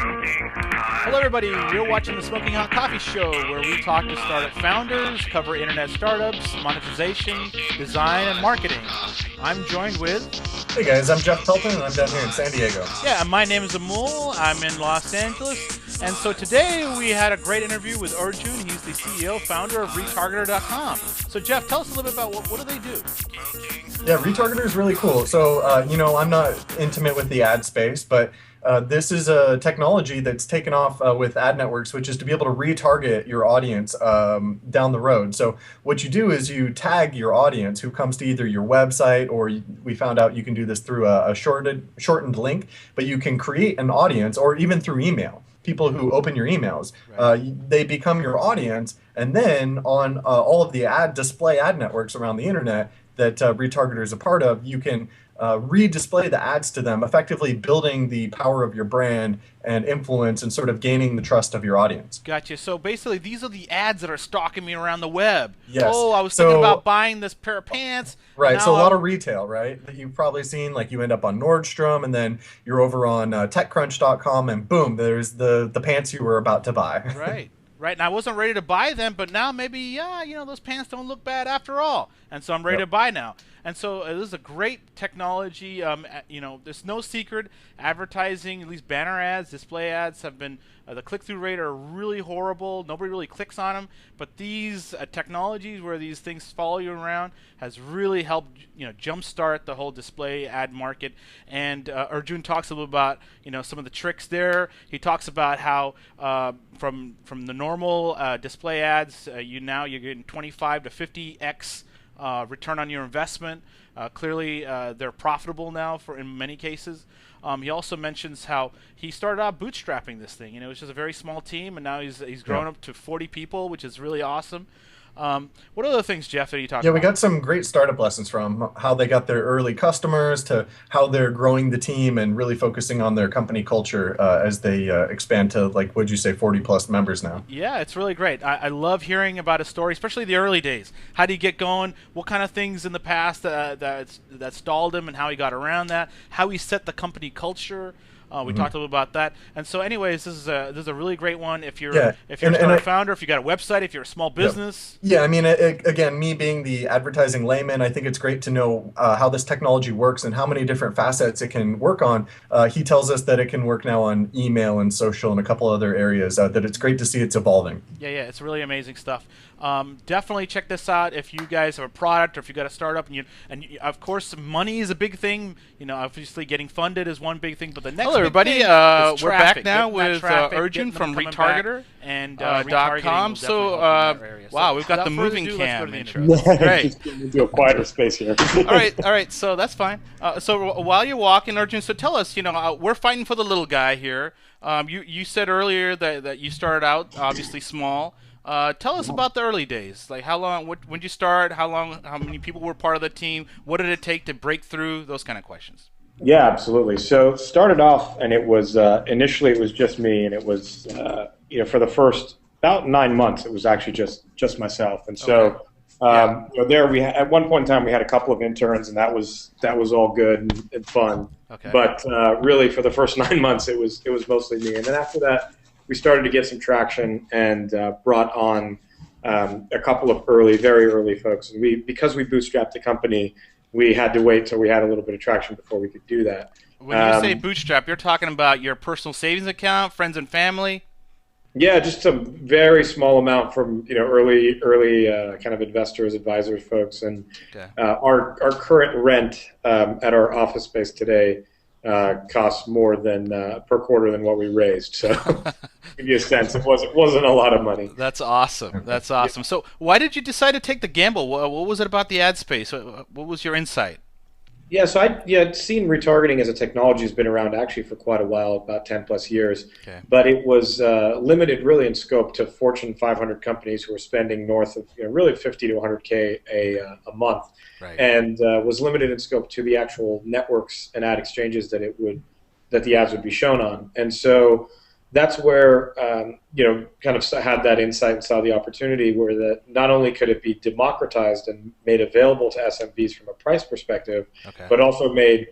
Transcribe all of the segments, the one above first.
Hello everybody, you're watching the Smoking Hot Coffee Show, where we talk to startup founders, cover internet startups, monetization, design, and marketing. I'm joined with... Hey guys, I'm Jeff Pelton and I'm down here in San Diego. Yeah, my name is Amul, I'm in Los Angeles, and so today we had a great interview with Arjun. He's the CEO, founder of ReTargeter.com. So Jeff, tell us a little bit about what do they do? Yeah, ReTargeter is really cool. So, I'm not intimate with the ad space, but this is a technology that's taken off with ad networks, which is to be able to retarget your audience down the road. So what you do is you tag your audience who comes to either your website, or we found out you can do this through a shortened link, but you can create an audience, or even through email. People who open your emails, they become your audience, and then on all of the display ad networks around the internet that ReTargeter is a part of, you can redisplay the ads to them, effectively building the power of your brand and influence and sort of gaining the trust of your audience. Gotcha. So basically, these are the ads that are stalking me around the web. Yes. Oh, I was thinking about buying this pair of pants. Right. So a lot of retail, right, that you've probably seen, like you end up on Nordstrom, and then you're over on TechCrunch.com, and boom, there's the pants you were about to buy. Right. Right, and I wasn't ready to buy them, but now maybe, those pants don't look bad after all, and so I'm ready to buy now. And so this is a great technology. There's no secret. Advertising, at least banner ads, display ads, have been the click-through rate are really horrible. Nobody really clicks on them. But these technologies where these things follow you around has really helped, jumpstart the whole display ad market. And Arjun talks a little about, some of the tricks there. He talks about how from the normal display ads, you're getting 25 to 50x return on your investment. Clearly, they're profitable now in many cases. He also mentions how he started out bootstrapping this thing. It was just a very small team, and now he's grown up to 40 people, which is really awesome. What other things, Jeff, did you talk about? Yeah, we got some great startup lessons from how they got their early customers to how they're growing the team and really focusing on their company culture as they expand to, like, what'd you say, 40-plus members now. Yeah, it's really great. I love hearing about a story, especially the early days. How did he get going? What kind of things in the past that stalled him, and how he got around that? How he set the company culture. We talked a little about that, and so, anyways, this is a really great one. If you're a startup founder, if you got a website, if you're a small business. Yeah, I mean, again, me being the advertising layman, I think it's great to know how this technology works and how many different facets it can work on. He tells us that it can work now on email and social and a couple other areas. That it's great to see it's evolving. Yeah, it's really amazing stuff. Definitely check this out if you guys have a product or if you got a startup, and of course, money is a big thing. Obviously, getting funded is one big thing, but the next. Hello, everybody. We're back now with Arjun from ReTargeter and .com. So, wow, we've got the moving cam intro. Great. Just getting into a quieter space here. all right. So that's fine. So while you're walking, Arjun, so tell us. We're fighting for the little guy here. You said earlier that you started out obviously small. Tell us about the early days. Like, how long? When did you start? How many people were part of the team? What did it take to break through? Those kind of questions. Yeah, absolutely. So started off, and it was initially it was just me, and it was for the first about 9 months it was actually just myself, and so there we at one point in time we had a couple of interns, and that was all good and fun. Okay. But really for the first 9 months it was mostly me, and then after that we started to get some traction and brought on a couple of very early folks, and because we bootstrapped the company. We had to wait till we had a little bit of traction before we could do that. When you say bootstrap, you're talking about your personal savings account, friends and family? Yeah, just a very small amount from early kind of investors, advisors, folks, and our current rent at our office space today costs more than per quarter than what we raised. So, to give you a sense, it wasn't a lot of money. That's awesome. That's awesome. So, why did you decide to take the gamble? What was it about the ad space? What was your insight? Yeah, so I'd seen retargeting as a technology has been around actually for quite a while, about 10 plus years. Okay. But it was limited really in scope to Fortune 500 companies who were spending north of really 50 to 100K a month. Right. And was limited in scope to the actual networks and ad exchanges that the ads would be shown on. And so that's where kind of had that insight and saw the opportunity where that not only could it be democratized and made available to SMBs from a price perspective, but also made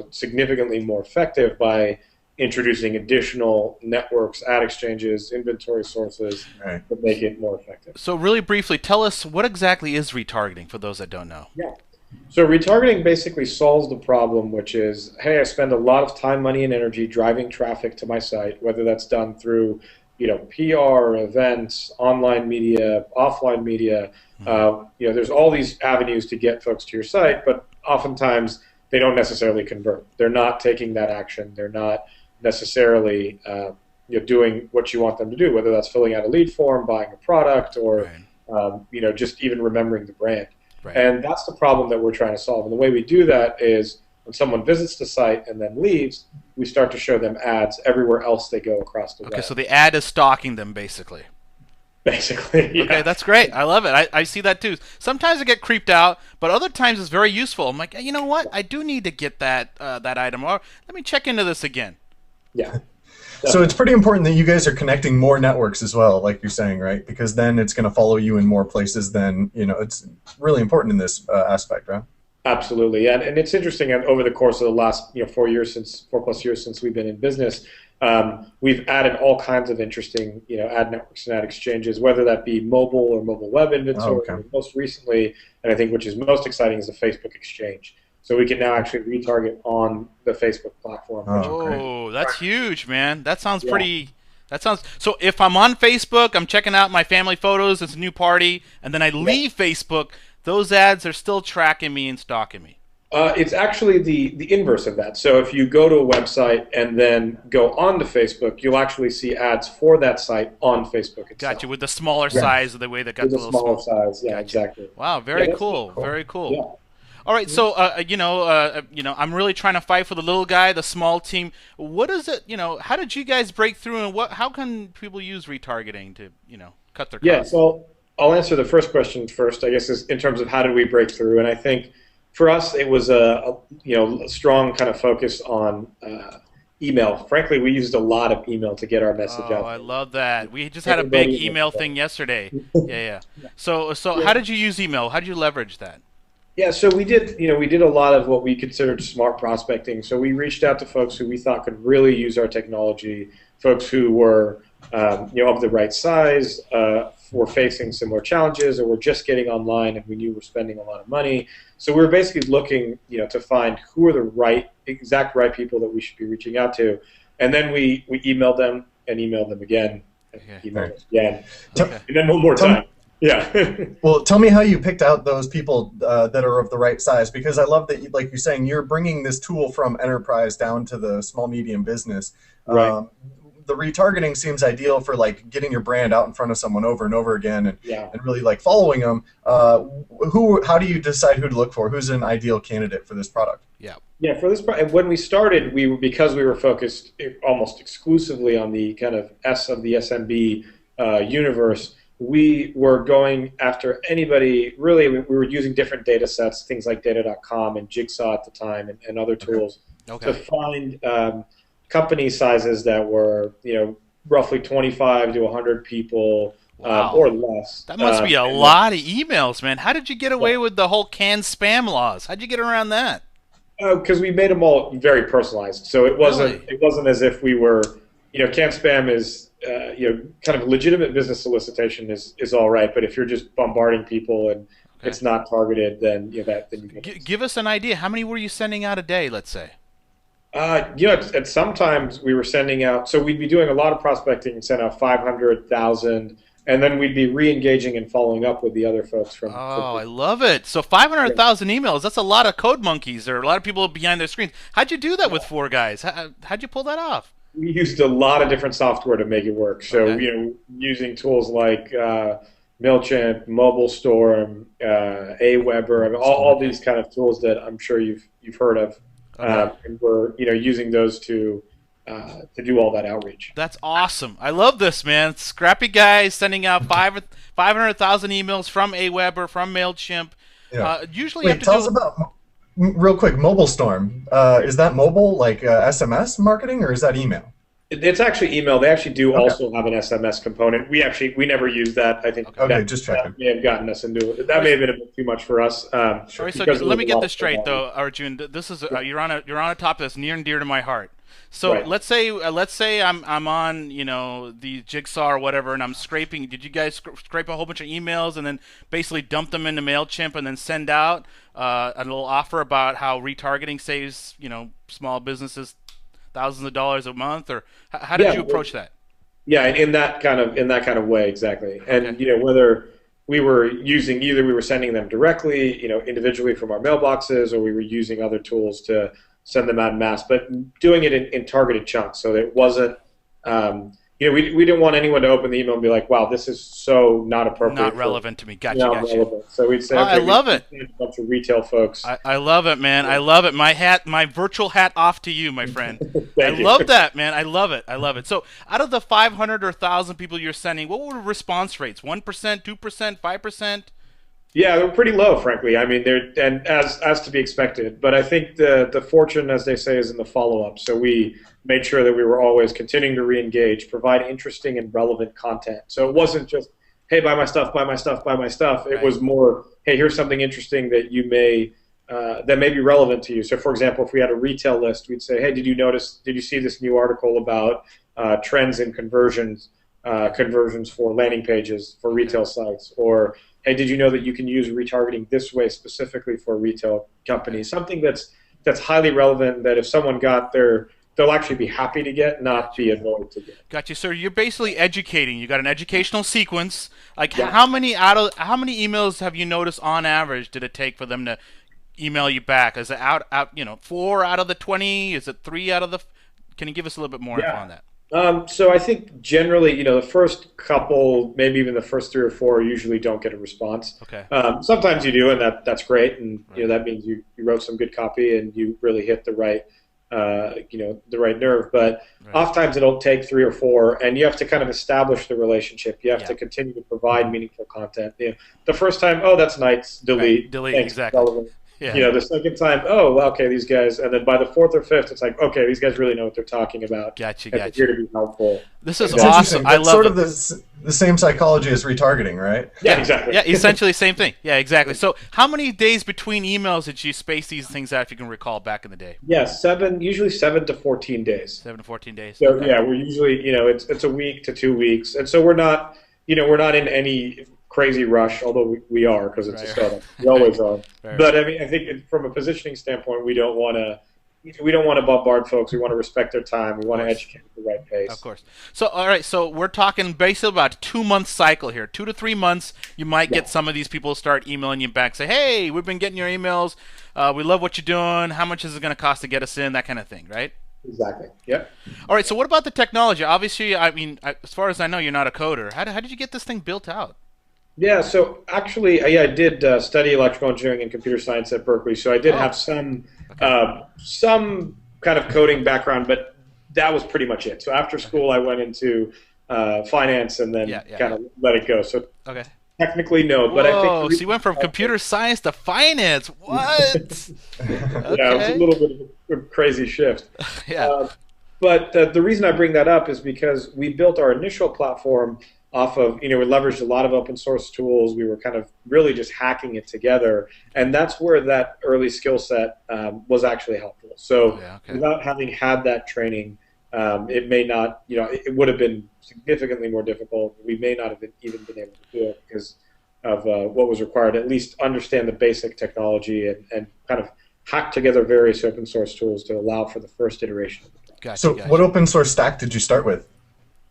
significantly more effective by introducing additional networks, ad exchanges, inventory sources to make it more effective. So really briefly, tell us what exactly is retargeting for those that don't know. Yeah. So retargeting basically solves the problem, which is, hey, I spend a lot of time, money, and energy driving traffic to my site, whether that's done through, PR, events, online media, offline media. There's all these avenues to get folks to your site, but oftentimes they don't necessarily convert. They're not taking that action. They're not necessarily doing what you want them to do, whether that's filling out a lead form, buying a product, or just even remembering the brand. Right. And that's the problem that we're trying to solve. And the way we do that is when someone visits the site and then leaves, we start to show them ads everywhere else they go across the web. Okay, so the ad is stalking them, basically. Basically, yeah. Okay, that's great. I love it. I see that too. Sometimes I get creeped out, but other times it's very useful. I'm like, you know what? I do need to get that item. Or let me check into this again. Yeah. So it's pretty important that you guys are connecting more networks as well, like you're saying, right? Because then it's going to follow you in more places than, it's really important in this aspect, right? Absolutely. And it's interesting, over the course of the last 4+ years since we've been in business, we've added all kinds of interesting ad networks and ad exchanges, whether that be mobile or mobile web inventory. Okay. Most recently, and I think which is most exciting, is the Facebook exchange. So we can now actually retarget on the Facebook platform. Oh, that's huge, man. That sounds pretty. So if I'm on Facebook, I'm checking out my family photos, it's a new party, and then I leave Facebook, those ads are still tracking me and stalking me. It's actually the inverse of that. So if you go to a website and then go on to Facebook, you'll actually see ads for that site on Facebook itself. Gotcha, with the smaller size of the way that got with the the little smaller size. Yeah, Gotcha. exactly. Wow, very cool. Very cool. All right, so I'm really trying to fight for the little guy, the small team. What is it? How did you guys break through, and how can people use retargeting to cut their costs? Yeah, so I'll answer the first question first. I guess is in terms of how did we break through, and I think for us it was a strong kind of focus on email. Frankly, we used a lot of email to get our message out. Oh, I love that. We just had a big email thing yesterday. Yeah. So how did you use email? How did you leverage that? Yeah, so we did a lot of what we considered smart prospecting. So we reached out to folks who we thought could really use our technology, folks who were of the right size, were facing similar challenges, or were just getting online and we knew were spending a lot of money. So we were basically looking to find who are the exact right people that we should be reaching out to, and then we emailed them and emailed them again, and emailed them again, and then one more time. Yeah. Well, tell me how you picked out those people that are of the right size, because I love that, like you're saying, you're bringing this tool from enterprise down to the small, medium business. Right. The retargeting seems ideal for getting your brand out in front of someone over and over again and really following them. How do you decide who to look for? Who's an ideal candidate for this product? Yeah, for this product, when we started, because we were focused almost exclusively on the kind of the SMB universe. We were going after anybody, really, we were using different data sets, things like data.com and Jigsaw at the time and other tools to find company sizes that were, roughly 25 to 100 people or less. That must be a lot of emails, man. How did you get away with the whole canned spam laws? How'd you get around that? Because we made them all very personalized. So it wasn't as if we were, canned spam is, kind of legitimate business solicitation is all right, but if you're just bombarding people and it's not targeted, then give us an idea. How many were you sending out a day? Let's say. At sometimes we were sending out. So we'd be doing a lot of prospecting and send out 500,000, and then we'd be re-engaging and following up with the other folks from. I love it. So 500,000 emails. That's a lot of code monkeys. There are a lot of people behind their screens. How'd you do that with 4 guys? How'd you pull that off? We used a lot of different software to make it work. So using tools like MailChimp, MobileStorm, AWeber, I mean, all these kind of tools that I'm sure you've heard of, and we're using those to do all that outreach. That's awesome. I love this, man. Scrappy guys sending out 500,000 emails from AWeber, from MailChimp. Usually, Wait, tell us about. Real quick, MobileStorm. Is that mobile, SMS marketing, or is that email? It's actually email. They actually do also have an SMS component. We never use that. I think just checking. That may have gotten us into it. That may have been a bit too much for us. So let me get this straight, though, Arjun. This is you're on a topic that's near and dear to my heart. So Right. let's say I'm on the Jigsaw or whatever, and I'm scraping. Did you guys scrape a whole bunch of emails and then basically dump them into Mailchimp and then send out a little offer about how retargeting saves small businesses thousands of dollars a month, or how did you approach that? Yeah, in that kind of way, exactly. And Okay. whether we were using either we were sending them directly, individually from our mailboxes, or we were using other tools to send them out en masse, but doing it in targeted chunks, so that it wasn't. We didn't want anyone to open the email and be like, "Wow, this is so not appropriate, Not relevant to me." Gotcha, not gotcha. relevant." So we'd say, Oh, "Okay, I love it. we sent a bunch of retail folks." I love it, man. I love it. My virtual hat off to you, my friend. I Thank you. love that, man. I love it. I love it. So, out of the 500 or 1,000 people you're sending, what were response rates? 1%, 2%, 5%? Yeah, they're pretty low, frankly. I mean, they're and as to be expected. But I think the fortune, as they say, is in the follow-up. So we made sure that we were always continuing to re-engage, provide interesting and relevant content. So it wasn't just, hey, buy my stuff, buy my stuff, buy my stuff. It was more, hey, here's something interesting that you may that may be relevant to you. So, for example, if we had a retail list, we'd say, hey, did you see this new article about trends in conversions for landing pages for retail sites? Or hey, did you know that you can use retargeting this way specifically for a retail company? Something that's highly relevant, that if someone got there, they'll actually be happy to get, not be annoyed to get. Gotcha. So you're basically educating. You got an educational sequence. Like Yeah. how many emails have you noticed on average did it take for them to email you back? Is it 4 out of the 20? Is it 3 out of the? Can you give us a little bit more info on that? So I think generally, the first couple, maybe even the first 3 or 4, usually don't get a response. Okay. Sometimes you do, and that's great, and that means you wrote some good copy and you really hit the right, the right nerve. But oftentimes it'll take 3 or 4, and you have to kind of establish the relationship. You have to continue to provide meaningful content. The first time, oh, that's nice, delete, delete, thanks, exactly. relevant. Yeah. The second time, oh, well, okay, these guys, and then by the 4th or 5th, it's like, okay, these guys really know what they're talking about. Gotcha, They're gotcha. here to be helpful. This is It's awesome. interesting. I That's love sort it. of the same psychology as retargeting, right? Yeah, exactly. Yeah, essentially the same thing. Yeah, exactly. So how many days between emails did you space these things out, if you can recall, back in the day? Yeah, usually 7 to 14 days. 7 to 14 days. So Okay. yeah, we're usually, it's a week to 2 weeks, and so we're not in any crazy rush, although we are, because it's a startup. We always are. Right. But I mean, I think from a positioning standpoint, we don't want to bombard folks. We want to respect their time. We want to educate at the right pace. Of course. So, all right. So we're talking basically about a 2-month cycle here. 2 to 3 months, you might get some of these people start emailing you back, say, "Hey, we've been getting your emails. We love what you're doing. How much is it going to cost to get us in?" That kind of thing, right? Exactly. Yep. All right. So what about the technology? Obviously, I mean, as far as I know, you're not a coder. How did you get this thing built out? Yeah, so actually, I did study electrical engineering and computer science at Berkeley, so I did have some kind of coding background, but that was pretty much it. So after school, I went into finance and then kind of let it go. So technically, no, but I think so you went from computer science to finance. What? Yeah, it was a little bit of a crazy shift. Yeah. But the reason I bring that up is because we built our initial platform off of, we leveraged a lot of open source tools. We were kind of really just hacking it together. And that's where that early skill set was actually helpful. So without having had that training, it may not, it would have been significantly more difficult. We may not have even been able to do it because of what was required, at least understand the basic technology and kind of hack together various open source tools to allow for the first iteration of the product. Gotcha. What open source stack did you start with?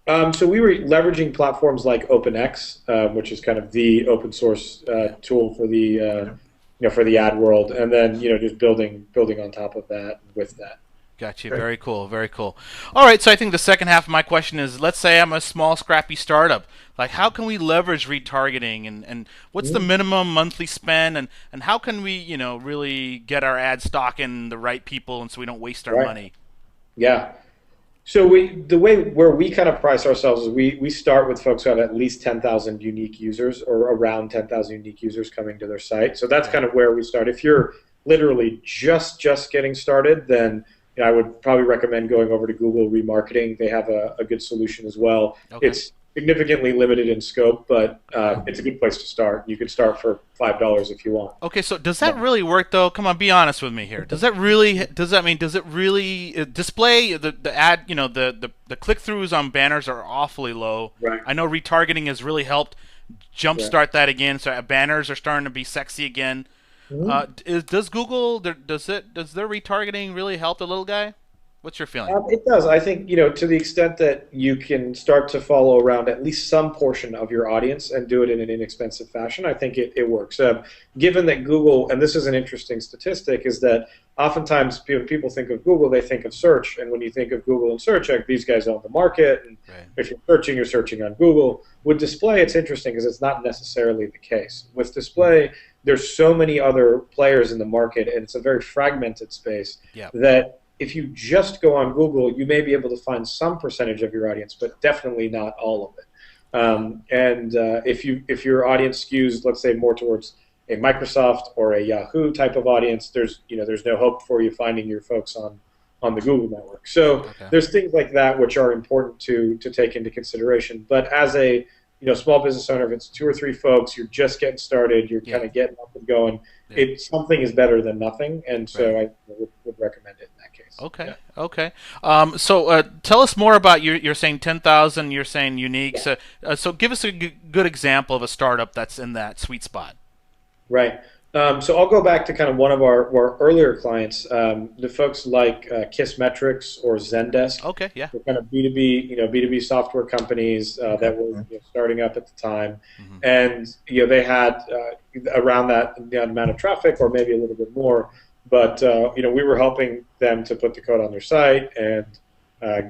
So we were leveraging platforms like OpenX, which is kind of the open source tool for the for the ad world, and then just building on top of that with that. Gotcha. Very cool. Very cool. All right. So I think the second half of my question is: let's say I'm a small, scrappy startup. Like, how can we leverage retargeting, and what's the minimum monthly spend, and how can we really get our ad stock in the right people, and so we don't waste our money? Yeah. So the way where we kind of price ourselves is we start with folks who have at least 10,000 unique users or around 10,000 unique users coming to their site. So that's kind of where we start. If you're literally just getting started, then I would probably recommend going over to Google Remarketing. They have a good solution as well. Okay. It's significantly limited in scope, but it's a good place to start. You could start for $5 if you want. Okay, so does that really work though? Come on, be honest with me here. Does it really display the ad? You know, the click-throughs on banners are awfully low. Right. I know retargeting has really helped jumpstart that again. So banners are starting to be sexy again. Does Google does their retargeting really help the little guy? What's your feeling? It does. I think, to the extent that you can start to follow around at least some portion of your audience and do it in an inexpensive fashion, I think it works. Given that Google, and this is an interesting statistic, is that oftentimes when people think of Google, they think of search. And when you think of Google and search, like these guys own the market. And if you're searching on Google. With display, it's interesting because it's not necessarily the case. With display, there's so many other players in the market, and it's a very fragmented space that if you just go on Google, you may be able to find some percentage of your audience, but definitely not all of it. If your audience skews, let's say, more towards a Microsoft or a Yahoo type of audience, there's no hope for you finding your folks on the Google network. So there's things like that which are important to take into consideration. But as a small business owner, if it's 2 or 3 folks, you're just getting started, you're kind of getting up and going, something is better than nothing, and so I would recommend it in that case. Okay, okay. So tell us more about you're saying 10,000, you're saying unique. So give us a good example of a startup that's in that sweet spot. Right. So I'll go back to kind of one of our earlier clients, the folks like Kissmetrics or Zendesk. Okay, yeah. They're kind of B2B software companies that were starting up at the time, and they had around that amount of traffic, or maybe a little bit more. But we were helping them to put the code on their site and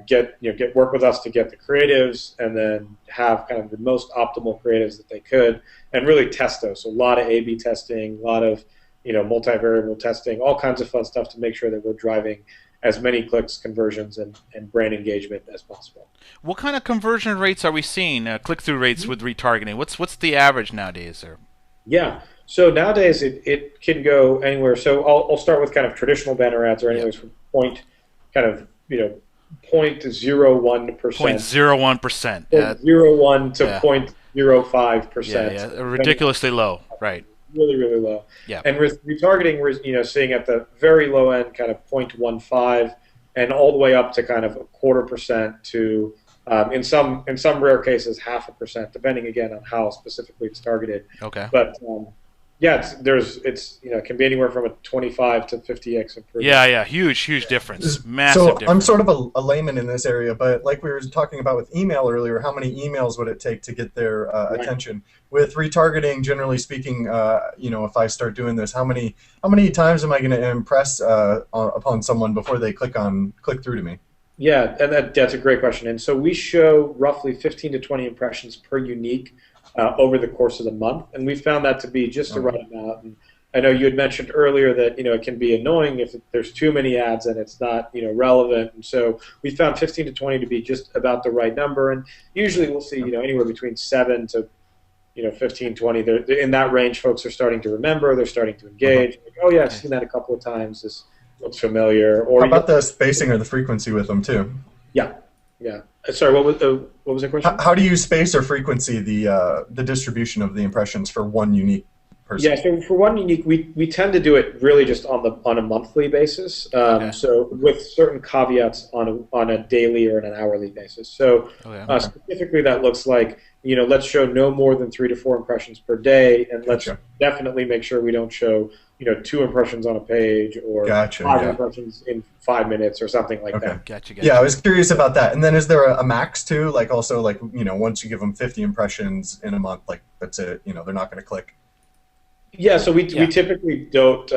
get work with us to get the creatives, and then have kind of the most optimal creatives that they could, and really test those. So a lot of A/B testing, a lot of multivariable testing, all kinds of fun stuff to make sure that we're driving as many clicks, conversions, and brand engagement as possible. What kind of conversion rates are we seeing? Click-through rates with retargeting. What's the average nowadays, sir? Yeah. So nowadays it can go anywhere. So I'll start with kind of traditional banner ads, or anyways from 0.01%. 0.01%. 0.01 to 0.05%. Yeah, ridiculously low, right? Really, really low. Yeah. And with retargeting, we're seeing at the very low end kind of 0.15, and all the way up to kind of 0.25% to in some rare cases 0.5%, depending again on how specifically it's targeted. Okay. But it can be anywhere from a 25 to 50x improvement. Yeah, huge difference, massive difference. I'm sort of a layman in this area, but like we were talking about with email earlier, how many emails would it take to get their attention? With retargeting, generally speaking, if I start doing this, how many times am I going to impress upon someone before they click through to me? Yeah, and that's a great question. And so we show roughly 15 to 20 impressions per unique over the course of the month, and we found that to be just the right amount. And I know you had mentioned earlier that it can be annoying if there's too many ads and it's not relevant, and so we found 15 to 20 to be just about the right number. And usually we'll see anywhere between 7 to 15, 20. They're in that range. Folks are starting to remember. They're starting to engage. Like, oh yeah, I've seen that a couple of times. This looks familiar. Or how about the spacing or the frequency with them too? Yeah. Sorry, what was the question? How do you space or frequency the distribution of the impressions for one unique person? Yeah, so for one unique, we tend to do it really just on a monthly basis. So with certain caveats on a daily or an hourly basis. So specifically, that looks like let's show no more than 3 to 4 impressions per day, and let's definitely make sure we don't show 2 impressions on a page, or 5 impressions in 5 minutes, or something like that. Gotcha. Yeah, I was curious about that. And then is there a max too? Like also, like once you give them 50 impressions in a month, like that's it. They're not going to click. Yeah, so we typically don't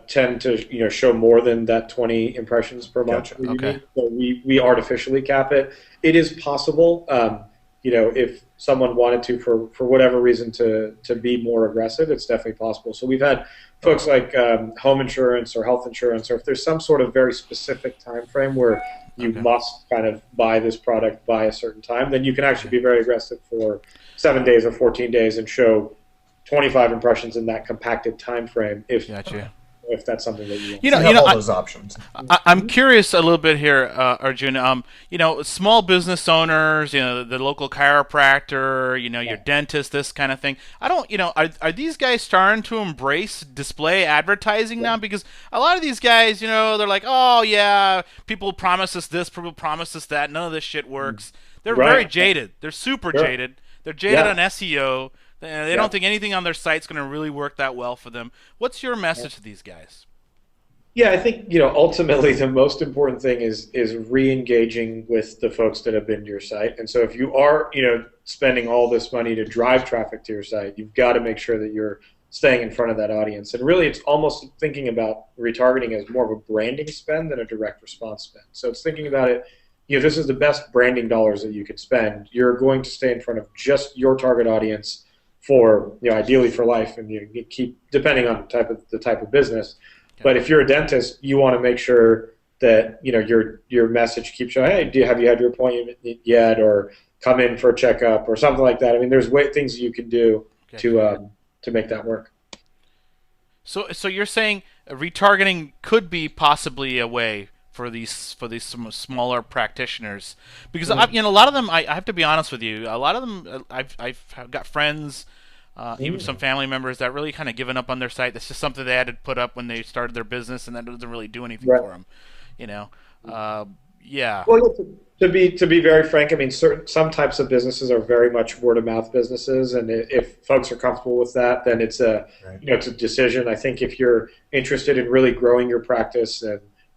tend to show more than that 20 impressions per month. Okay. So we artificially cap it. It is possible, if someone wanted to, for whatever reason, to be more aggressive, it's definitely possible. So we've had folks like home insurance or health insurance, or if there's some sort of very specific time frame where you must kind of buy this product by a certain time, then you can actually be very aggressive for 7 days or 14 days and show 25 impressions in that compacted time frame. If if that's something that you want. You have all those options. I'm curious a little bit here, Arjun. Small business owners, the local chiropractor, your dentist, this kind of thing. I don't, are these guys starting to embrace display advertising now? Because a lot of these guys, they're like, oh yeah, people promise us this, people promise us that. None of this shit works. They're very jaded. They're super jaded. They're jaded on SEO. They don't think anything on their site's going to really work that well for them. What's your message to these guys? Yeah, I think ultimately the most important thing is re-engaging with the folks that have been to your site. And so if you are spending all this money to drive traffic to your site, you've got to make sure that you're staying in front of that audience. And really, it's almost thinking about retargeting as more of a branding spend than a direct response spend. So it's thinking about it. This is the best branding dollars that you could spend. You're going to stay in front of just your target audience for ideally for life, and you keep depending on the type of business. Okay. But if you're a dentist, you want to make sure that your message keeps showing, hey, have you had your appointment yet, or come in for a checkup or something like that. I mean, there's things you can do to make that work. So you're saying retargeting could be possibly a way for these smaller practitioners, because a lot of them, I have to be honest with you, a lot of them I've got friends, even some family members that really kind of given up on their site. That's just something they had to put up when they started their business, and that doesn't really do anything for them, yeah. Well, to be very frank, I mean, some types of businesses are very much word of mouth businesses, and if folks are comfortable with that, then it's it's a decision. I think if you're interested in really growing your practice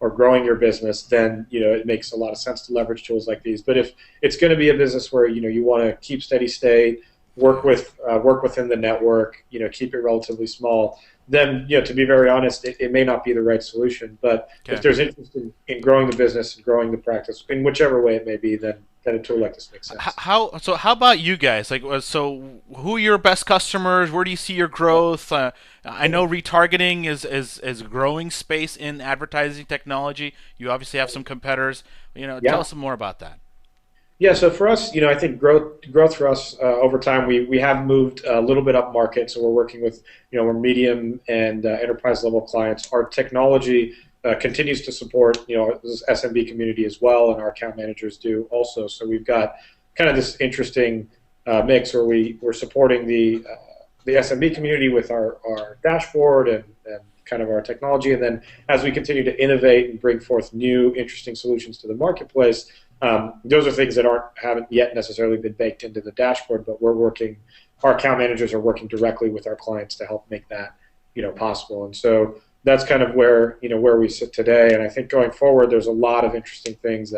or growing your business, then it makes a lot of sense to leverage tools like these. But if it's going to be a business where you want to keep steady state, work within the network, keep it relatively small, then to be very honest, it may not be the right solution. But if there's interest in growing the business and growing the practice in whichever way it may be, then a tool like this makes sense. How about you guys? So who are your best customers? Where do you see your growth? I know retargeting is a growing space in advertising technology. You obviously have some competitors. Tell us some more about that. Yeah, so for us, I think growth for us over time, we have moved a little bit up market. So we're working with we're medium and enterprise level clients. Our technology continues to support this SMB community as well, and our account managers do also. So we've got kind of this interesting mix where we're supporting the SMB community with our dashboard and kind of our technology, and then as we continue to innovate and bring forth new interesting solutions to the marketplace, those are things that haven't yet necessarily been baked into the dashboard, but our account managers are working directly with our clients to help make that possible. And so that's kind of where we sit today. And I think going forward, there's a lot of interesting things: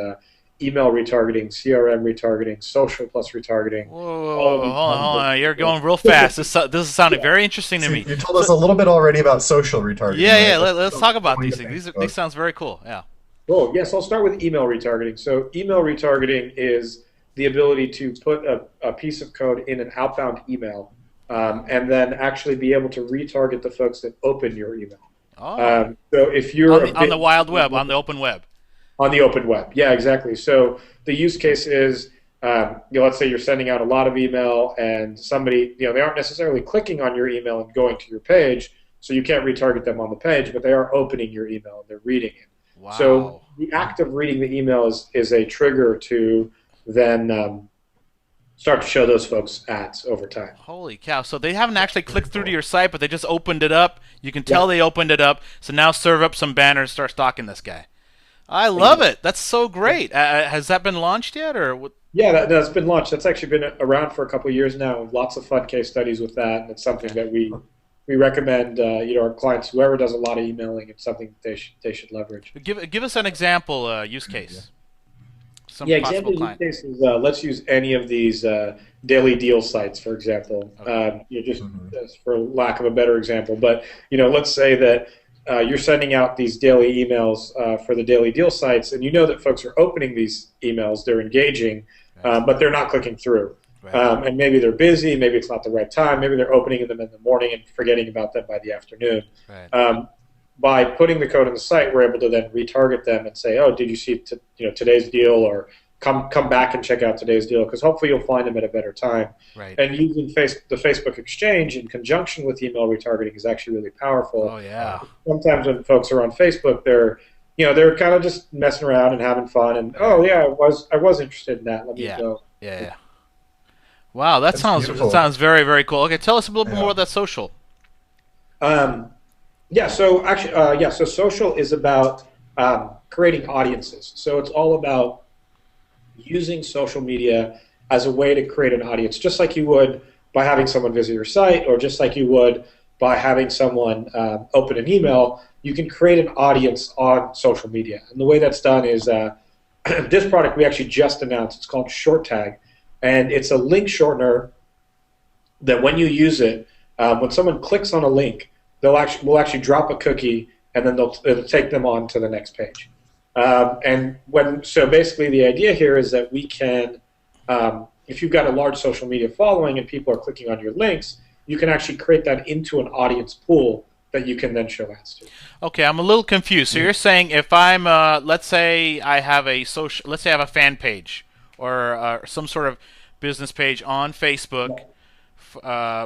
email retargeting, CRM retargeting, social plus retargeting. Whoa, hold on! You're going real fast. This is sounding very interesting to me. You told us a little bit already about social retargeting. Yeah, right? Let's talk about these things. These sounds very cool. Yeah. Cool. Yes, I'll start with email retargeting. So email retargeting is the ability to put a piece of code in an outbound email, and then actually be able to retarget the folks that open your email. Oh. So if you're on the wild web, on the open web. On the open web, yeah, exactly. So the use case is, let's say you're sending out a lot of email, and somebody, they aren't necessarily clicking on your email and going to your page, so you can't retarget them on the page, but they are opening your email and they're reading it. Wow. So the act of reading the email is a trigger to then start to show those folks ads over time. Holy cow. So they haven't actually clicked through to your site, but they just opened it up. You can tell they opened it up. So now serve up some banners, start stalking this guy. I love it. That's so great. Has that been launched yet? Or Yeah, that's been launched. That's actually been around for a couple of years now. Lots of fun case studies with that. And it's something that we recommend our clients, whoever does a lot of emailing, it's something they should leverage. Give us an example use case. Example use case is let's use any of these daily deal sites, for example. Okay. Just for lack of a better example, but let's say that you're sending out these daily emails for the daily deal sites, and that folks are opening these emails, they're engaging, but they're not clicking through. Right. And maybe they're busy, maybe it's not the right time, maybe they're opening them in the morning and forgetting about them by the afternoon. Right. By putting the code in the site, we're able to then retarget them and say, oh, did you see today's deal, or come back and check out today's deal, because hopefully you'll find them at a better time. Right. And using the Facebook exchange in conjunction with email retargeting is actually really powerful. Oh yeah. Sometimes when folks are on Facebook, they're kind of just messing around and having fun, and oh yeah, I was interested in that. Let me go. Yeah. Wow, that sounds very, very cool. Okay, tell us a little bit more about that social. So actually, so social is about creating audiences. So it's all about using social media as a way to create an audience, just like you would by having someone visit your site, or just like you would by having someone open an email. You can create an audience on social media. And the way that's done is this product we actually just announced. It's called Short Tag, and it's a link shortener that when you use it, when someone clicks on a link, we'll actually drop a cookie, and then it'll take them on to the next page. So basically the idea here is that we can, if you've got a large social media following and people are clicking on your links, you can actually create that into an audience pool that you can then show ads to. Okay, I'm a little confused. So you're saying if I'm, let's say I have a fan page or some sort of business page on Facebook.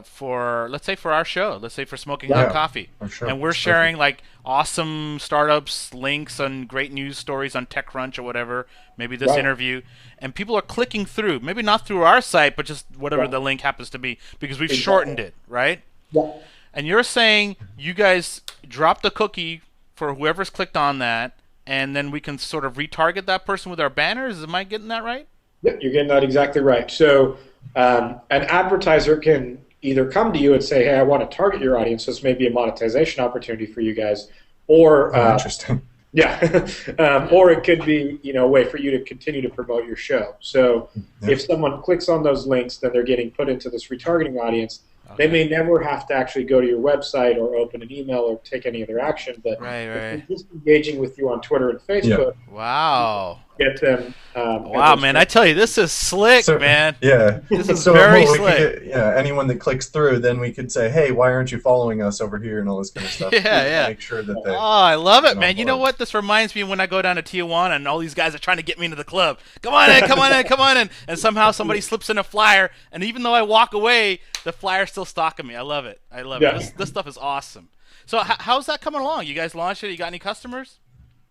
For let's say for our show, let's say for Smoking Hot Coffee, and we're sharing like awesome startups, links, and great news stories on TechCrunch or whatever, maybe this interview, and people are clicking through, maybe not through our site, but just whatever the link happens to be, because we've shortened it, right? Yeah. And you're saying you guys drop the cookie for whoever's clicked on that, and then we can sort of retarget that person with our banners. Am I getting that right? Yep, you're getting that exactly right. So an advertiser can either come to you and say, hey, I want to target your audience. This may be a monetization opportunity for you guys. Or interesting. Yeah. Or it could be a way for you to continue to promote your show. So if someone clicks on those links, then they're getting put into this retargeting audience. They may never have to actually go to your website or open an email or take any other action, but if they're just engaging with you on Twitter and Facebook, get them. Wow, man! I tell you, this is slick, man. Yeah, this is very slick. Anyone that clicks through, then we could say, "Hey, why aren't you following us over here?" and all this kind of stuff. Make sure that they. Oh, I love it, man! You know what? This reminds me when I go down to Tijuana and all these guys are trying to get me into the club. Come on in, come on in, come on in, and somehow somebody slips in a flyer, and even though I walk away, the flyer's still stalking me. I love it. I love it. This stuff is awesome. So how's that coming along? You guys launched it? You got any customers?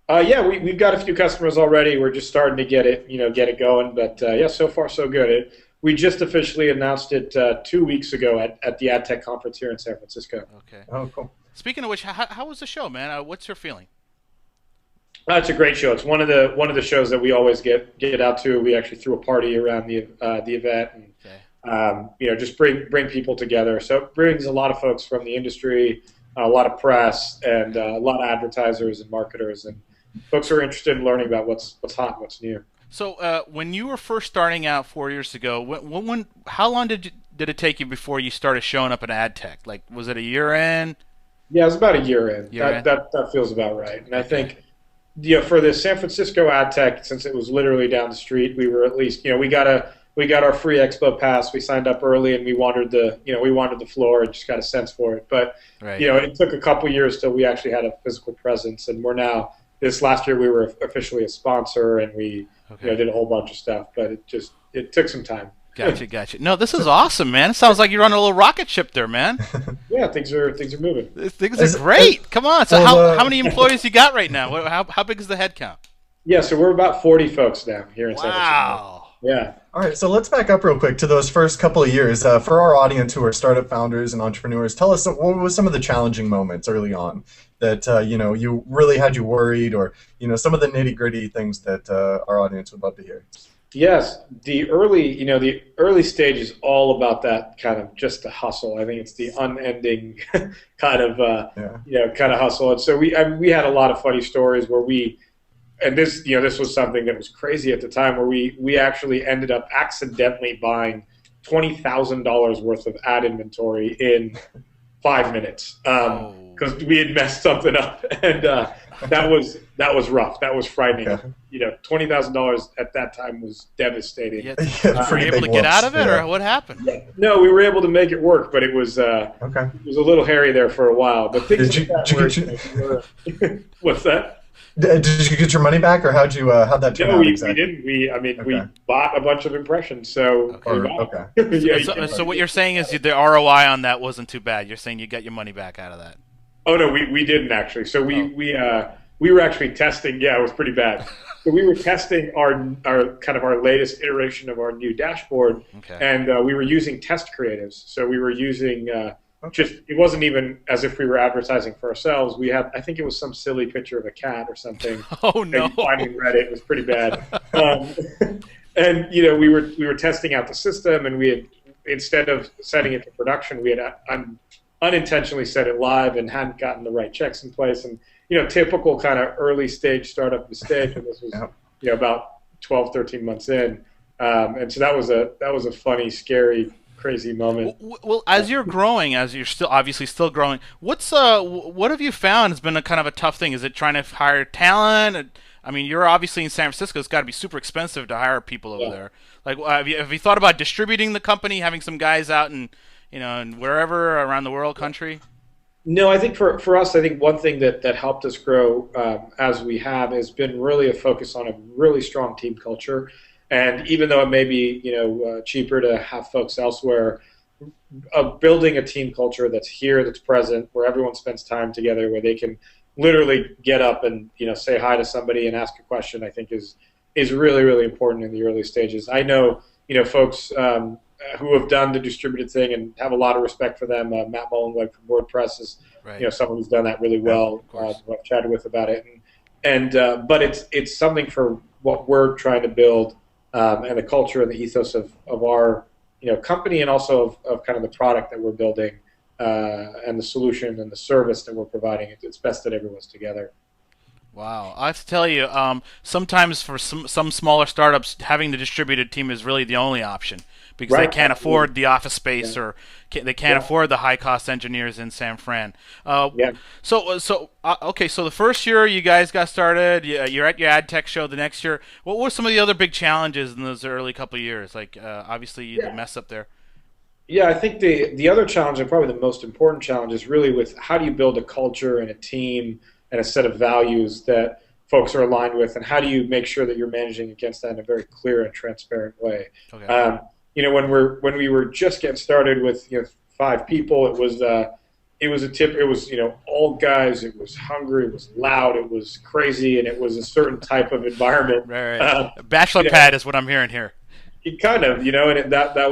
We've got a few customers already. We're just starting to get it going. But so far so good. We just officially announced it 2 weeks ago at the AdTech conference here in San Francisco. Okay. Oh, cool. Speaking of which, how was the show, man? What's your feeling? It's a great show. It's one of the shows that we always get out to. We actually threw a party around the event, and just bring people together. So it brings a lot of folks from the industry, a lot of press, and a lot of advertisers and marketers, and folks who are interested in learning about what's hot and what's new. So when you were first starting out 4 years ago, how long did it take you before you started showing up in AdTech? Like, was it a year in? Yeah, it was about a year in. That feels about right. And I think for the San Francisco AdTech, since it was literally down the street, we were at least we got our free expo pass. We signed up early and we wandered the floor and just got a sense for it. But it took a couple years till we actually had a physical presence, and we're now. This last year we were officially a sponsor, and we did a whole bunch of stuff, but it took some time. Gotcha. No, this is awesome, man. It sounds like you're on a little rocket ship there, man. Yeah, things are moving. Things are great. Come on. So how many employees you got right now? How big is the head count? Yeah, so we're about 40 folks now here in San Francisco. Wow. Yeah. All right, so let's back up real quick to those first couple of years. For our audience who are startup founders and entrepreneurs, tell us what was some of the challenging moments early on that you really had you worried, or some of the nitty-gritty things that our audience would love to hear. Yes, the early stage is all about that kind of just the hustle. I think it's the unending kind of hustle. And so we had a lot of funny stories where this was something that was crazy at the time, where we actually ended up accidentally buying $20,000 worth of ad inventory in 5 minutes because we had messed something up, and that was rough. That was frightening. $20,000 at that time was devastating. Were you able to get out of it, or what happened? No, we were able to make it work, but it was it was a little hairy there for a while. But things like that were, what's that? Did you get your money back, or how'd that turn No, out we exactly? didn't. We Okay. bought a bunch of impressions, so Okay. we Or bought okay. them. Yeah, you So, can. so what you're saying is the ROI on that wasn't too bad. You're saying you got your money back out of that. Oh no, we didn't actually. So Oh, we were actually testing. Yeah, it was pretty bad. So we were testing our kind of our latest iteration of our new dashboard, okay. and we were using test creatives. So we were using Okay. just it wasn't even as if we were advertising for ourselves. We had I think it was some silly picture of a cat or something Oh that no. you find in Reddit. It was pretty bad. And you know we were testing out the system, and we had instead of setting it to production, we had unintentionally set it live and hadn't gotten the right checks in place. And you know, typical kind of early stage startup mistake. And this was you know about 12, 13 months in, and so that was a funny, scary, crazy moment. Well, as you're growing, as you're still obviously still growing, what have you found has been a kind of a tough thing? Is it trying to hire talent? I mean, you're obviously in San Francisco. It's got to be super expensive to hire people over there. Like, have you thought about distributing the company, having some guys out and and wherever around the world, country? No, I think for us, I think one thing that helped us grow as we have has been really a focus on a really strong team culture. And even though it may be cheaper to have folks elsewhere, building a team culture that's here, that's present, where everyone spends time together, where they can literally get up and say hi to somebody and ask a question, I think is really really important in the early stages. I know folks who have done the distributed thing and have a lot of respect for them. Matt Mullenweg from WordPress is Right. someone who's done that really well. Who I've chatted with about it, but it's something for what we're trying to build and the culture and the ethos of our company, and also of kind of the product that we're building and the solution and the service that we're providing. It's best that everyone's together. Wow, I have to tell you, sometimes for some smaller startups, having the distributed team is really the only option because they Right. can't afford the office space or they can't Yeah. afford the high cost engineers in San Fran. Yeah. Okay, so the first year you guys got started, you're at your ad tech show. The next year, what were some of the other big challenges in those early couple of years? Like obviously the mess up there. Yeah, I think the other challenge, and probably the most important challenge, is really with how do you build a culture and a team and a set of values that folks are aligned with, and how do you make sure that you're managing against that in a very clear and transparent way. Okay. When we were just getting started with 5 people, it was all guys. It was hungry. It was loud. It was crazy, and it was a certain type of environment. Right. Bachelor pad is what I'm hearing here. Kind of, and that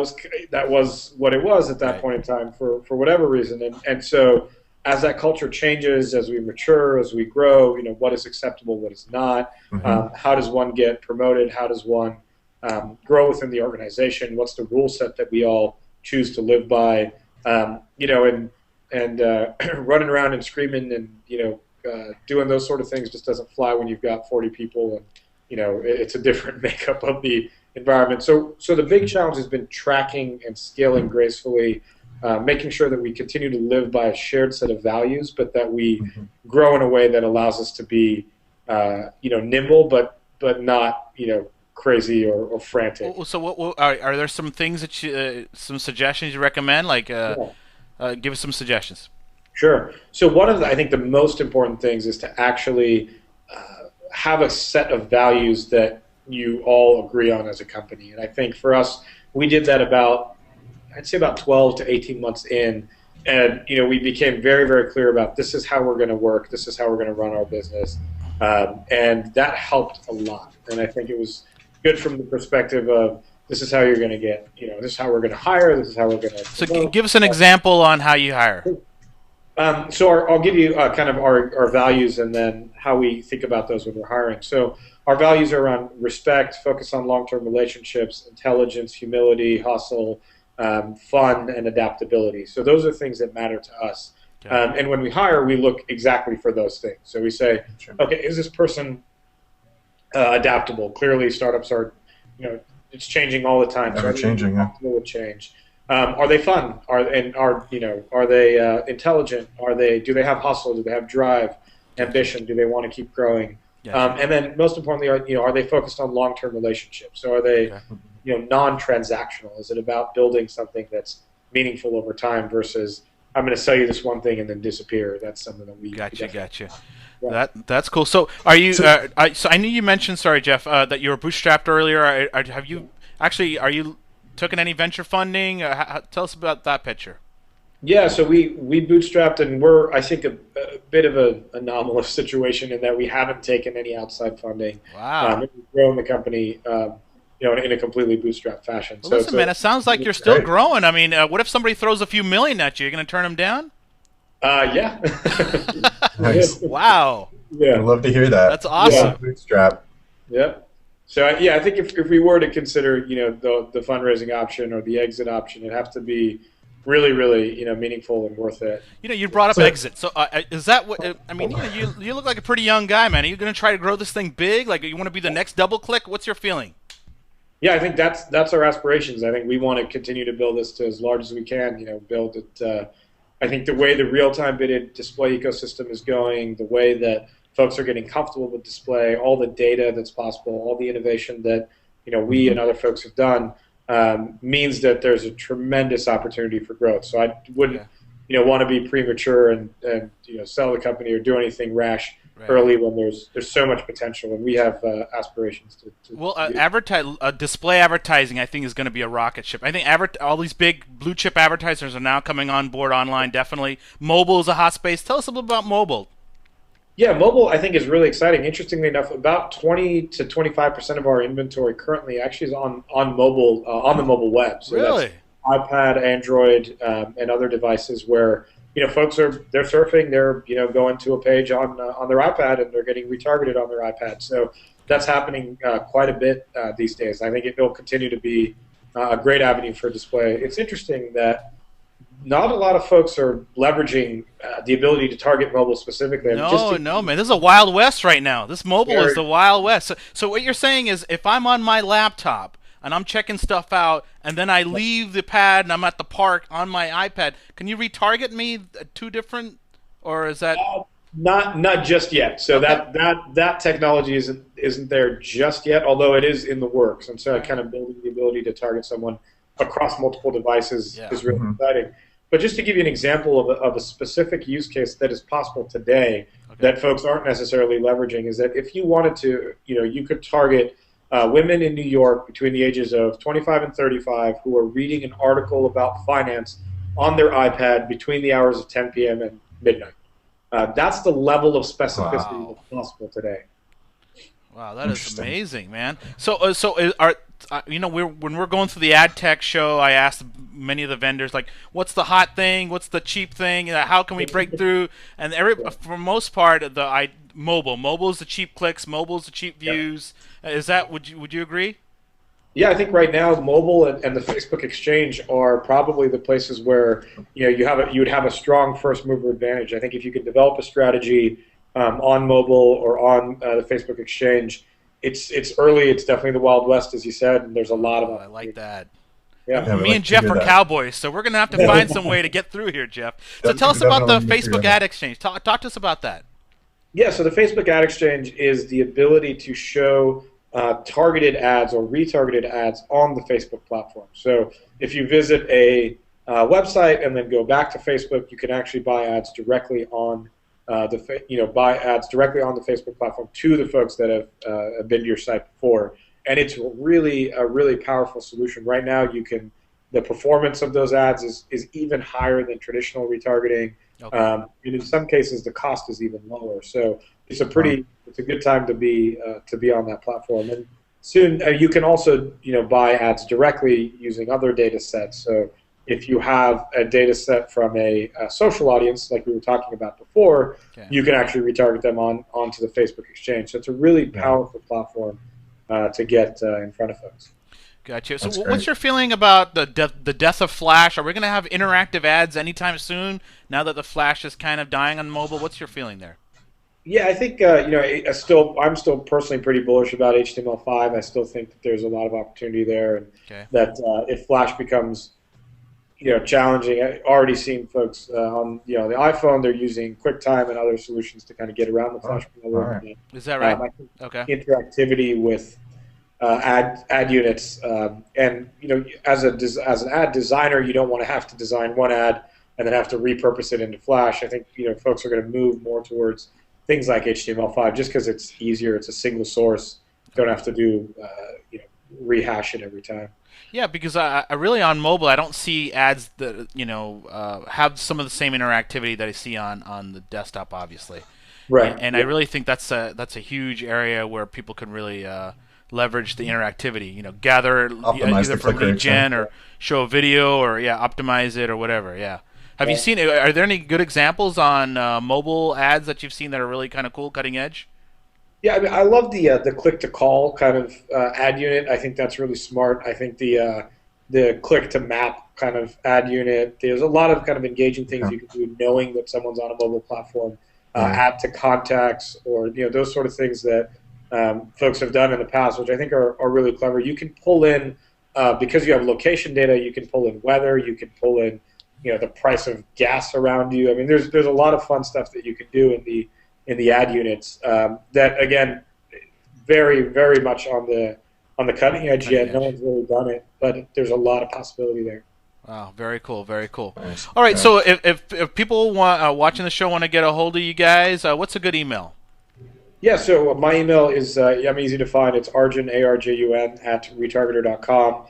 was what it was at that Right. point in time for whatever reason, and so as that culture changes, as we mature, as we grow, what is acceptable, what is not, how does one get promoted, how does one grow within the organization, what's the rule set that we all choose to live by, and running around and screaming and doing those sort of things just doesn't fly when you've got 40 people, and it's a different makeup of the environment. So the big challenge has been tracking and scaling gracefully, making sure that we continue to live by a shared set of values, but that we grow in a way that allows us to be nimble, but not crazy or frantic. So what are there some things that some suggestions you recommend? Like give us some suggestions. Sure. So one of I think the most important things is to actually have a set of values that you all agree on as a company. And I think for us, we did that I'd say about 12 to 18 months in, and we became very, very clear about this is how we're going to work, this is how we're going to run our business, and that helped a lot. And I think it was good from the perspective of this is how you're going to get, this is how we're going to hire, this is how we're going to. So give us an example on how you hire. So I'll give you kind of our values and then how we think about those when we're hiring. So our values are around respect, focus on long-term relationships, intelligence, humility, hustle, fun, and adaptability. So those are things that matter to us. Okay. And when we hire, we look exactly for those things. So we say, okay, is this person adaptable? Clearly, startups are, it's changing all the time. They're changing, yeah. With change. Are they fun? Are they intelligent? Do they have hustle? Do they have drive, ambition? Do they want to keep growing? Yes. And then most importantly, are they focused on long-term relationships? So are they, non-transactional? Is it about building something that's meaningful over time versus I'm going to sell you this one thing and then disappear? That's something that we Gotcha. That's cool. So are you? So I knew you mentioned, sorry, Jeff, that you were bootstrapped earlier. Have you actually? Are you taking any venture funding? Tell us about that picture. Yeah, so we bootstrapped, and we're, I think, a bit of an anomalous situation in that we haven't taken any outside funding. Wow. We've grown the company, in a completely bootstrapped fashion. Well, listen, man, it sounds like you're still growing. I mean, what if somebody throws a few million at you? You're going to turn them down? Yeah. Nice. Wow. Yeah. I'd love to hear that. That's awesome. Yeah, bootstrap. Yep. So I think if we were to consider, the fundraising option or the exit option, it'd have to be really, really, meaningful and worth it. You brought up exit. So is that what? I mean, you look like a pretty young guy, man. Are you going to try to grow this thing big? Like, you want to be the next DoubleClick? What's your feeling? Yeah, I think that's our aspirations. I think we want to continue to build this to as large as we can. Build it. I think the way the real-time bidded display ecosystem is going, the way that folks are getting comfortable with display, all the data that's possible, all the innovation that we and other folks have done, means that there's a tremendous opportunity for growth. So I wouldn't, want to be premature and sell the company or do anything rash early when there's so much potential, and we have aspirations to well, display advertising, I think, is going to be a rocket ship. I think all these big blue chip advertisers are now coming on board online. Definitely, mobile is a hot space. Tell us a little about mobile. Yeah, mobile, I think, is really exciting. Interestingly enough, about 20 to 25% of our inventory currently actually is on mobile, on the mobile web. So really? That's iPad, Android, and other devices where folks they're surfing, they're going to a page on their iPad and they're getting retargeted on their iPad. So that's happening quite a bit these days. I think it will continue to be a great avenue for display. It's interesting that not a lot of folks are leveraging the ability to target mobile specifically. No, man. This is a Wild West right now. This mobile is the Wild West. So what you're saying is, if I'm on my laptop and I'm checking stuff out, and then I leave the pad and I'm at the park on my iPad, can you retarget me two different, or is that not just yet? So that technology isn't there just yet, although it is in the works. And so kind of building the ability to target someone across multiple devices is really exciting. But just to give you an example of a specific use case that is possible today that folks aren't necessarily leveraging is that if you wanted to, you could target women in New York between the ages of 25 and 35 who are reading an article about finance on their iPad between the hours of 10 p.m. and midnight. That's the level of specificity that's possible today. Wow, that is amazing, man. So when we're going through the ad tech show, I asked many of the vendors, like, what's the hot thing? What's the cheap thing? How can we break through? And for most part, mobile is the cheap clicks, mobile is the cheap views. Is that, would you agree? Yeah, I think right now mobile and the Facebook exchange are probably the places where you would have a strong first mover advantage. I think if you could develop a strategy on mobile or on the Facebook exchange, it's early. It's definitely the Wild West, as you said, and there's a lot of. I like that. Yeah. Me and Jeff are cowboys, so we're gonna have to find some way to get through here, Jeff. So tell us about the Facebook ad exchange. Talk to us about that. Yeah, so the Facebook ad exchange is the ability to show targeted ads or retargeted ads on the Facebook platform. So if you visit a website and then go back to Facebook, you can actually buy ads directly on buy ads directly on the Facebook platform to the folks that have been to your site before. And it's really a really powerful solution. Right now, the performance of those ads is even higher than traditional retargeting. Okay. And in some cases, the cost is even lower. So it's a good time to be on that platform. And soon you can also buy ads directly using other data sets. So if you have a data set from a social audience, like we were talking about before, you can actually retarget them onto the Facebook exchange. So it's a really powerful platform to get in front of folks. Gotcha. So what's your feeling about the death of Flash? Are we going to have interactive ads anytime soon now that the Flash is kind of dying on mobile? What's your feeling there? Yeah, I think I'm still personally pretty bullish about HTML5. I still think that there's a lot of opportunity there, and that if Flash becomes challenging. I've already seen folks on the iPhone. They're using QuickTime and other solutions to kind of get around the Flash. Right. Is that right? Okay. Interactivity with ad units, and as an ad designer, you don't want to have to design one ad and then have to repurpose it into Flash. I think folks are going to move more towards things like HTML5, just because it's easier. It's a single source. Don't have to do rehash it every time. Yeah, because I really on mobile I don't see ads that have some of the same interactivity that I see on the desktop, obviously. Right. And I really think that's a huge area where people can really leverage the interactivity. Gather either from lead gen or show a video or optimize it or whatever. Yeah. Have you seen? Are there any good examples on mobile ads that you've seen that are really kind of cool, cutting edge? Yeah, I mean, I love the click to call kind of ad unit. I think that's really smart. I think the click to map kind of ad unit. There's a lot of kind of engaging things you can do knowing that someone's on a mobile platform. Add to contacts, or those sort of things that folks have done in the past, which I think are really clever. You can pull in because you have location data. You can pull in weather. You can pull in the price of gas around you. I mean, there's a lot of fun stuff that you can do in the ad units that, again, very, very much on the cutting edge yet. No one's really done it, but there's a lot of possibility there. Wow, very cool, very cool. Nice. All right, so if people watching the show want to get a hold of you guys, what's a good email? Yeah, so my email is I'm easy to find. It's Arjun, ARJUN, @retargeter.com.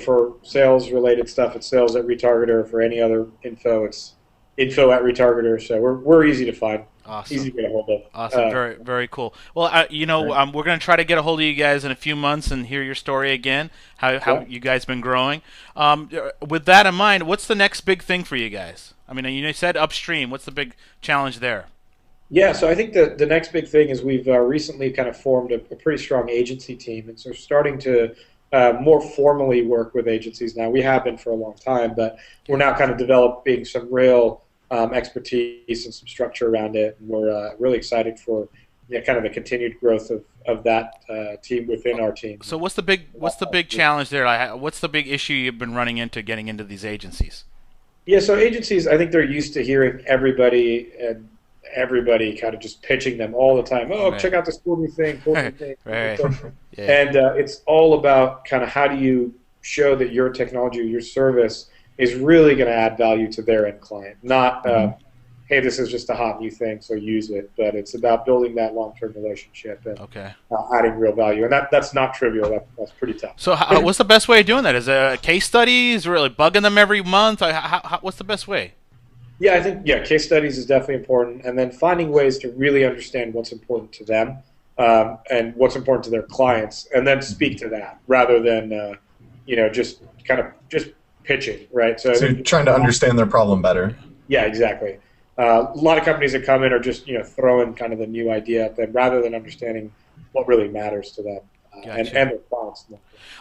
For sales-related stuff, it's sales@retargeter. For any other info, it's info@retargeter. So we're easy to find. Awesome. Easy to get a hold of. Awesome. Very, very cool. Well, we're going to try to get a hold of you guys in a few months and hear your story again, how you guys been growing. With that in mind, what's the next big thing for you guys? I mean, you said upstream. What's the big challenge there? Yeah, so I think the next big thing is we've recently kind of formed a pretty strong agency team, and so we're starting to more formally work with agencies now. We have been for a long time, but we're now kind of developing some real expertise and some structure around it, and we're really excited for kind of the continued growth of that team within our team. So what's the big challenge there? Like, what's the big issue you've been running into getting into these agencies? Yeah, so agencies, I think they're used to hearing everybody kind of just pitching them all the time. Oh, right. Check out this cool new thing, right. Yeah. And it's all about kind of how do you show that your technology or your service is really going to add value to their end client. Not, hey, this is just a hot new thing, so use it. But it's about building that long-term relationship and adding real value. And that's not trivial. That's pretty tough. So what's the best way of doing that? Is it case studies, really bugging them every month? What's the best way? Yeah, I think case studies is definitely important. And then finding ways to really understand what's important to them and what's important to their clients, and then speak to that rather than, just pitching, right? So you're trying to understand their problem better. Yeah, exactly. A lot of companies that come in are just throwing kind of the new idea at them rather than understanding what really matters to them and their clients.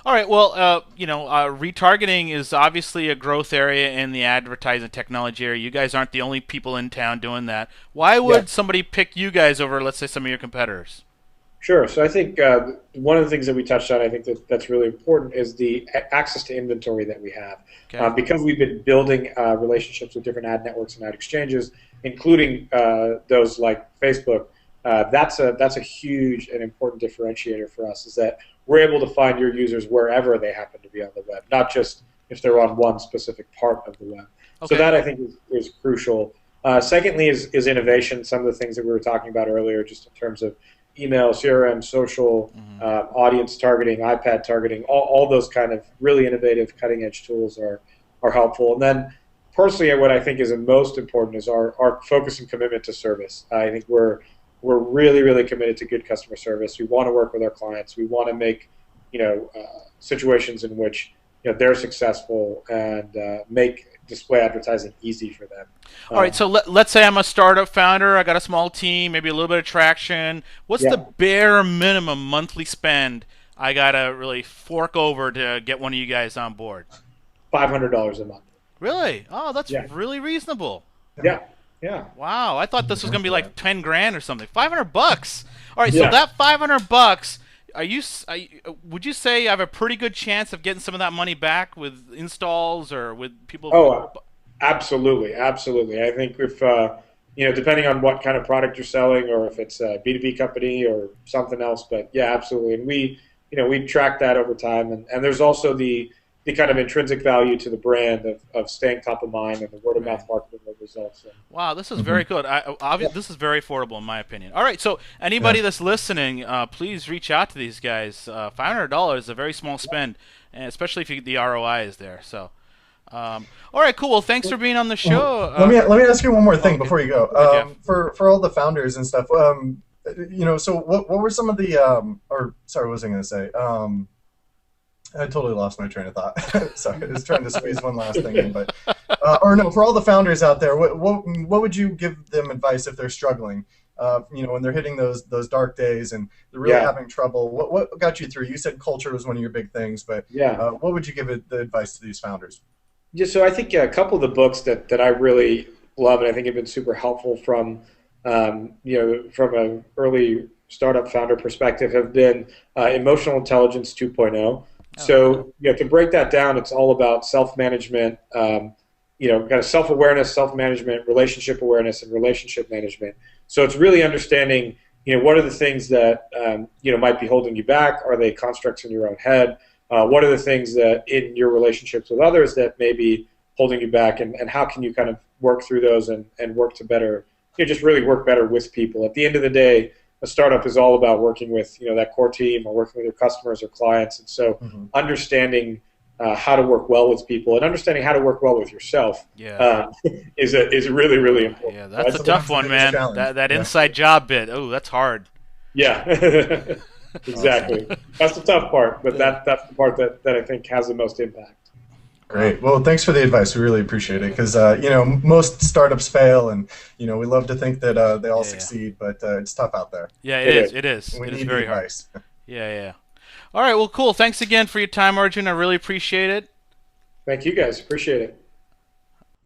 All right. Well, retargeting is obviously a growth area in the advertising technology area. You guys aren't the only people in town doing that. Why would somebody pick you guys over, let's say, some of your competitors? Sure. So I think one of the things that we touched on, I think that's really important, is the access to inventory that we have. Okay. Because we've been building relationships with different ad networks and ad exchanges, including those like Facebook, that's a huge and important differentiator for us, is that we're able to find your users wherever they happen to be on the web, not just if they're on one specific part of the web. Okay. So that, I think, is crucial. Secondly is innovation, some of the things that we were talking about earlier, just in terms of email, CRM, social, audience targeting, iPad targeting, all those kind of really innovative, cutting-edge tools are helpful. And then, personally, what I think is most important is our focus and commitment to service. I think we're really, really committed to good customer service. We want to work with our clients. We want to make situations in which they're successful and make display advertising easy for them. All right, so let's say I'm a startup founder. I got a small team, maybe a little bit of traction. What's the bare minimum monthly spend I got to really fork over to get one of you guys on board? $500 a month. Really? Oh, that's really reasonable. Yeah. Wow, I thought this was gonna be like 10 grand or something. $500. All right, so that $500, would you say I have a pretty good chance of getting some of that money back with installs or with people? Oh, absolutely. I think if depending on what kind of product you're selling, or if it's a B2B company or something else, but yeah, absolutely. And we track that over time, and there's also the the kind of intrinsic value to the brand of staying top of mind and the word of mouth marketing that results. Wow, this is very good. This is very affordable in my opinion. All right, so anybody that's listening, please reach out to these guys. $500 is a very small spend, and especially if the ROI is there. So, all right, cool. Well, thanks for being on the show. Let me ask you one more thing before you go. For all the founders and stuff, so what were some of the or sorry, what was I going to say? I totally lost my train of thought. Sorry, I was trying to squeeze one last thing in, but or no, for all the founders out there, what would you give them advice if they're struggling? When they're hitting those dark days and they're really having trouble. What got you through? You said culture was one of your big things, but what would you give the advice to these founders? Yeah, so I think a couple of the books that I really love and I think have been super helpful from from an early startup founder perspective have been Emotional Intelligence 2.0. So to break that down, it's all about self-management, kind of self-awareness, self-management, relationship awareness, and relationship management. So it's really understanding, what are the things that might be holding you back? Are they constructs in your own head? What are the things that in your relationships with others that may be holding you back, and how can you kind of work through those and work to better, just really work better with people? At the end of the day, a startup is all about working with that core team or working with your customers or clients, and so understanding how to work well with people and understanding how to work well with yourself is really, really important. Yeah, that's a tough one, man. That inside job bit. Oh, that's hard. Yeah, exactly. That's the tough part, but that's the part that I think has the most impact. Great. Well, thanks for the advice. We really appreciate it because, most startups fail and, we love to think that they all succeed, but it's tough out there. Yeah, it is. We it need is very the advice. hard. Yeah. All right, well, cool. Thanks again for your time, Arjun. I really appreciate it. Thank you, guys. Appreciate it.